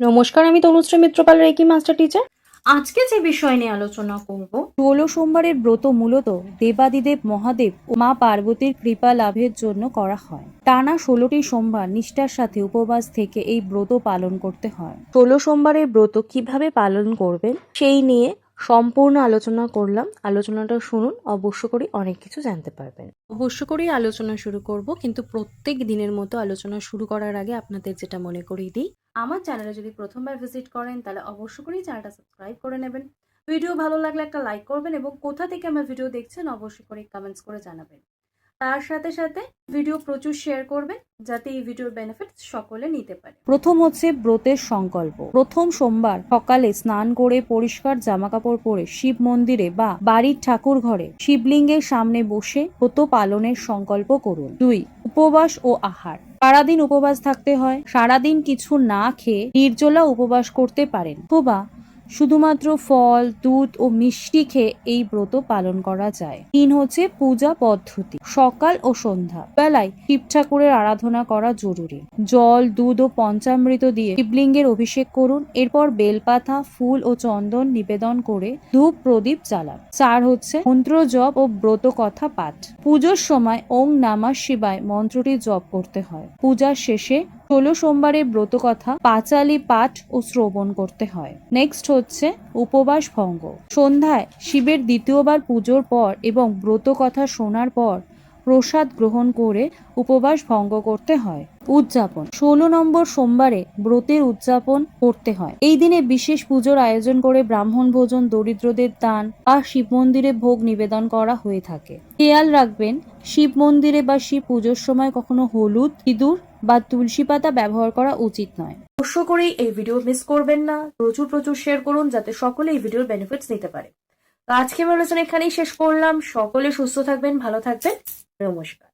নমস্কার, আমি Tanushree Mitrapal, reiki master teacher. আজকে যে বিষয় নিয়ে আলোচনা করব, ১৬ সোমবারের ব্রত মূলত দেবাদিদেব মহাদেব ও মা পার্বতীর কৃপা লাভের জন্য করা হয়। টানা ১৬টি সোমবার নিষ্ঠার সাথে উপবাস থেকে এই ব্রত পালন করতে হয়। ১৬ সোমবারের ব্রত কিভাবে পালন করবেন সেই নিয়ে সম্পূর্ণ আলোচনা করলাম। আলোচনাটা শুনুন, অবশ্য করে অনেক কিছু জানতে পারবেন। অবশ্য করেই আলোচনা শুরু করব, কিন্তু প্রত্যেক দিনের মতো আলোচনা শুরু করার আগে আপনাদের যেটা মনে করিয়ে দিই, আমার চ্যানেলে যদি প্রথমবার ভিজিট করেন তাহলে অবশ্য করেই চ্যানেলটা সাবস্ক্রাইব করে নেবেন। ভিডিও ভালো লাগলে একটা লাইক করবেন এবং কোথা থেকে আমার ভিডিও দেখছেন অবশ্যই করে কমেন্টস করে জানাবেন। তার সাথে সাথে ভিডিও প্রচুর শেয়ার করবেন যাতে এই ভিডিওর বেনিফিট সকলে নিতে পারে। প্রথম হচ্ছে ব্রতের সংকল্প। প্রথম সোমবার সকালে স্নান করে পরিষ্কার জামাকাপড় পরে শিব মন্দিরে বা বাড়ির ঠাকুর ঘরে শিবলিঙ্গের সামনে বসে ব্রত পালনের সংকল্প করুন। ২. উপবাস ও আহার। সারাদিন উপবাস থাকতে হয়। সারাদিন কিছু না খেয়ে নির্জলা উপবাস করতে পারেন, অথবা শুধুমাত্র ফল, দুধ ও মিষ্টি খেয়ে এই ব্রত পালন করা যায়। ৩ হচ্ছে পূজা পদ্ধতি। সকাল ও সন্ধ্যা বেলায় শিব ঠাকুরের আরাধনা করা জরুরি। জল, দুধ ও পঞ্চামৃত দিয়ে শিবলিঙ্গের অভিষেক করুন। এরপর বেলপাতা, ফুল ও চন্দন নিবেদন করে ধূপ প্রদীপ জ্বালান। ৪ হচ্ছে মন্ত্র জপ ও ব্রত কথা পাঠ। পুজোর সময় ওং নমঃ শিবায় মন্ত্রটি জপ করতে হয়। পূজার শেষে ১৬ সোমবারের ব্রত কথা পাঁচালি পাঠ ও শ্রবণ করতে হয়। নেক্সট হচ্ছে উপবাস ভঙ্গ। সন্ধ্যায় শিবের দ্বিতীয়বার পুজোর পর এবং ব্রত কথা শোনার পর প্রসাদ গ্রহণ করে উপবাস ভঙ্গ করতে হয়। উদযাপন। ১৬ নম্বর সোমবারে ব্রতের উদযাপন করতে হয়। এই দিনে বিশেষ পুজোর আয়োজন করে ব্রাহ্মণ ভোজন, দরিদ্রদের দান আর শিব মন্দিরে ভোগ নিবেদন করা হয়ে থাকে। খেয়াল রাখবেন, শিব মন্দিরে বা শিব পুজোর সময় কখনো হলুদ, সিঁদুর বা তুলসী পাতা ব্যবহার করা উচিত নয়। অবশ্য করেই এই ভিডিও মিস করবেন না, প্রচুর প্রচুর শেয়ার করুন যাতে সকলে এই ভিডিওর বেনিফিটস নিতে পারে। তো আজকে আমি আলোচনা এখানেই শেষ করলাম। সকলে সুস্থ থাকবেন, ভালো থাকবেন। নমস্কার।